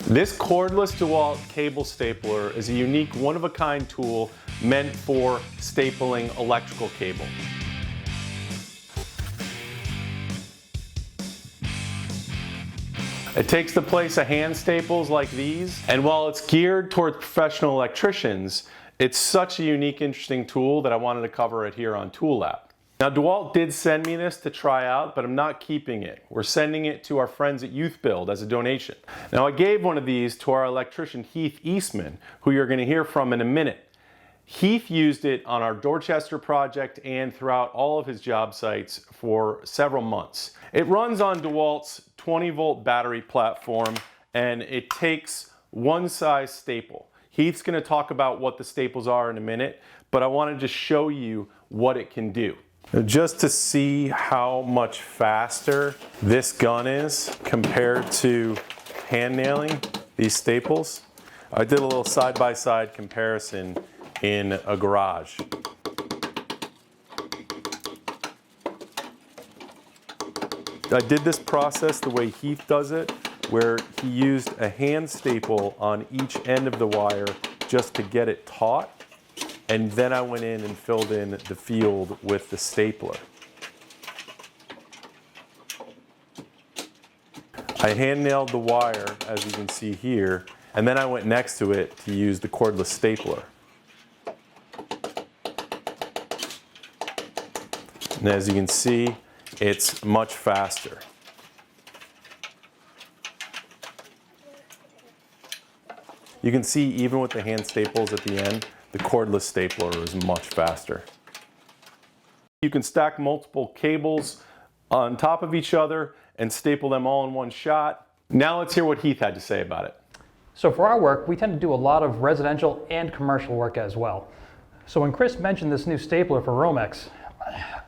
This cordless DeWalt cable stapler is a unique one-of-a-kind tool meant for stapling electrical cable. It takes the place of hand staples like these, and while it's geared towards professional electricians, it's such a unique, interesting tool that I wanted to cover it here on Tool Lab. Now, DeWalt did send me this to try out, but I'm not keeping it. We're sending it to our friends at Youth Build as a donation. Now, I gave one of these to our electrician Heath Eastman, who you're going to hear from in a minute. Heath used it on our Dorchester project and throughout all of his job sites for several months. It runs on DeWalt's 20-volt battery platform, and it takes one size staple. Heath's going to talk about what the staples are in a minute, but I wanted to show you what it can do. Just to see how much faster this gun is compared to hand nailing these staples, I did a little side-by-side comparison in a garage. I did this process the way Heath does it, where he used a hand staple on each end of the wire just to get it taut. And then I went in and filled in the field with the stapler. I hand nailed the wire, as you can see here, and then I went next to it to use the cordless stapler. And as you can see, it's much faster. You can see even with the hand staples at the end, the cordless stapler is much faster. You can stack multiple cables on top of each other and staple them all in one shot. Now let's hear what Heath had to say about it. So for our work, we tend to do a lot of residential and commercial work as well. So when Chris mentioned this new stapler for Romex, I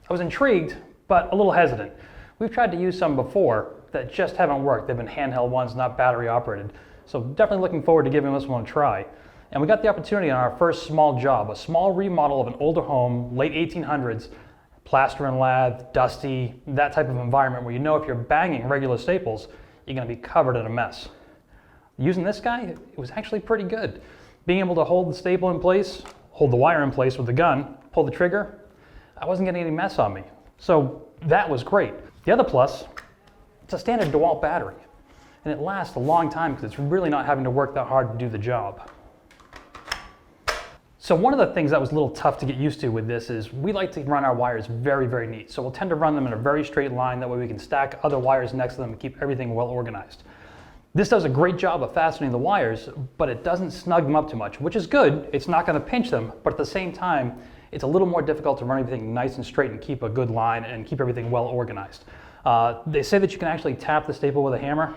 was intrigued, but a little hesitant. We've tried to use some before that just haven't worked. They've been handheld ones, not battery operated. So definitely looking forward to giving this one a try. And we got the opportunity on our first small job, a small remodel of an older home, late 1800s, plaster and lath, dusty, that type of environment where you know if you're banging regular staples, you're gonna be covered in a mess. Using this guy, it was actually pretty good. Being able to hold the staple in place, hold the wire in place with the gun, pull the trigger, I wasn't getting any mess on me. So that was great. The other plus, it's a standard DeWalt battery. And it lasts a long time because it's really not having to work that hard to do the job. So one of the things that was a little tough to get used to with this is we like to run our wires very, very neat. So we'll tend to run them in a very straight line. That way we can stack other wires next to them and keep everything well organized. This does a great job of fastening the wires, but it doesn't snug them up too much, which is good. It's not going to pinch them, but at the same time, it's a little more difficult to run everything nice and straight and keep a good line and keep everything well organized. They say that you can actually tap the staple with a hammer.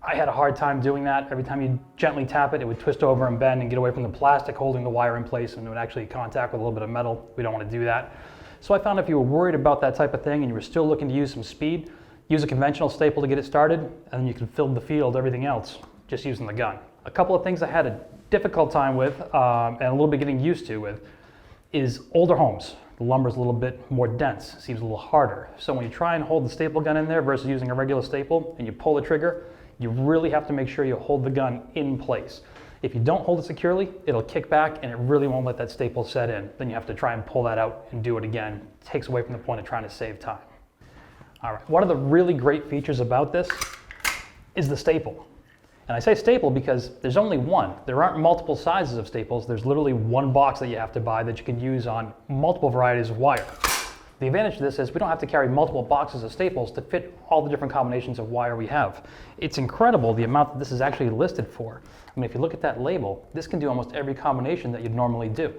I had a hard time doing that. Every time you gently tap it, it would twist over and bend and get away from the plastic holding the wire in place, and it would actually contact with a little bit of metal. We don't want to do that. So I found if you were worried about that type of thing and you were still looking to use some speed, use a conventional staple to get it started, and then you can fill the field, everything else, just using the gun. A couple of things I had a difficult time with and a little bit getting used to with is older homes. The lumber's a little bit more dense, seems a little harder. So when you try and hold the staple gun in there versus using a regular staple and you pull the trigger, you really have to make sure you hold the gun in place. If you don't hold it securely, it'll kick back and it really won't let that staple set in. Then you have to try and pull that out and do it again. It takes away from the point of trying to save time. All right, one of the really great features about this is the staple. And I say staple because there's only one. There aren't multiple sizes of staples. There's literally one box that you have to buy that you can use on multiple varieties of wire. The advantage to this is we don't have to carry multiple boxes of staples to fit all the different combinations of wire we have. It's incredible the amount that this is actually listed for. I mean, if you look at that label, this can do almost every combination that you'd normally do.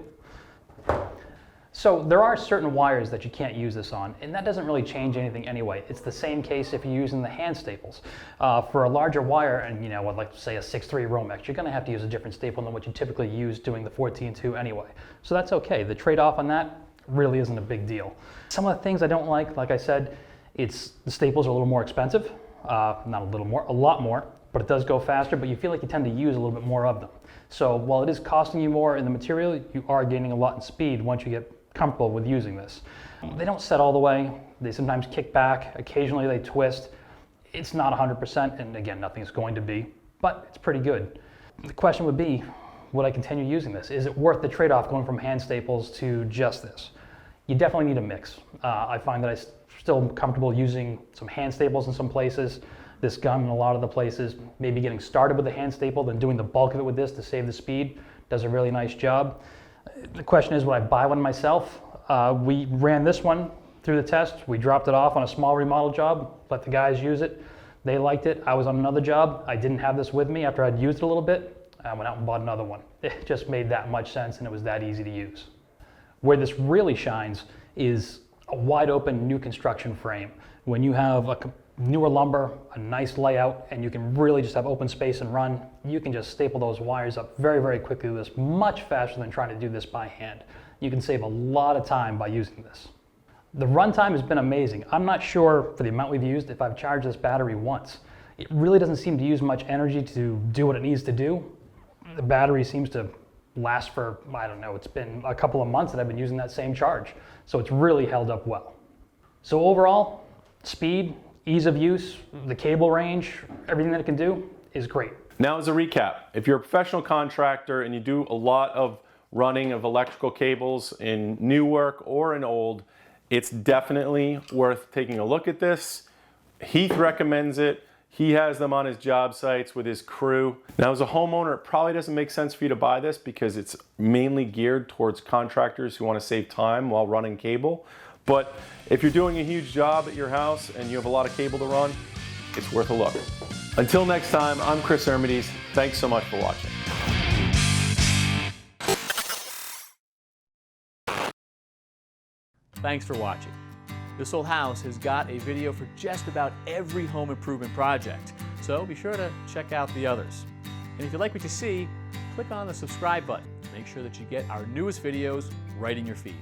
So there are certain wires that you can't use this on, and that doesn't really change anything anyway. It's the same case if you're using the hand staples. For a larger wire, and like say a 6.3 Romex, you're gonna have to use a different staple than what you typically use doing the 14.2 anyway. So that's okay. The trade-off on that really isn't a big deal. Some of the things I don't like I said, the staples are a little more expensive. Not a little more, a lot more, but it does go faster, but you feel like you tend to use a little bit more of them. So while it is costing you more in the material, you are gaining a lot in speed once you get comfortable with using this. They don't set all the way. They sometimes kick back. Occasionally they twist. It's not 100%, and again, nothing is going to be, but it's pretty good. The question would be, would I continue using this? Is it worth the trade-off going from hand staples to just this? You definitely need a mix. I find that I still am comfortable using some hand staples in some places, this gun in a lot of the places, maybe getting started with the hand staple, then doing the bulk of it with this to save the speed. Does a really nice job. The question is, would I buy one myself? We ran this one through the test. We dropped it off on a small remodel job, let the guys use it. They liked it. I was on another job. I didn't have this with me after I'd used it a little bit. I went out and bought another one. It just made that much sense and it was that easy to use. Where this really shines is a wide open new construction frame. When you have a newer lumber, a nice layout, and you can really just have open space and run, you can just staple those wires up very, very quickly with this, much faster than trying to do this by hand. You can save a lot of time by using this. The runtime has been amazing. I'm not sure, for the amount we've used, if I've charged this battery once. It really doesn't seem to use much energy to do what it needs to do. The battery seems to last for, I don't know, it's been a couple of months that I've been using that same charge. So it's really held up well. So overall, speed, ease of use, the cable range, everything that it can do is great. Now as a recap, if you're a professional contractor and you do a lot of running of electrical cables in new work or in old, it's definitely worth taking a look at this. Heath recommends it. He has them on his job sites with his crew. Now as a homeowner, it probably doesn't make sense for you to buy this because it's mainly geared towards contractors who want to save time while running cable. But if you're doing a huge job at your house and you have a lot of cable to run, it's worth a look. Until next time, I'm Chris Ermides. Thanks so much for watching. Thanks for watching. This Old House has got a video for just about every home improvement project, so be sure to check out the others. And if you like what you see, click on the subscribe button to make sure that you get our newest videos right in your feed.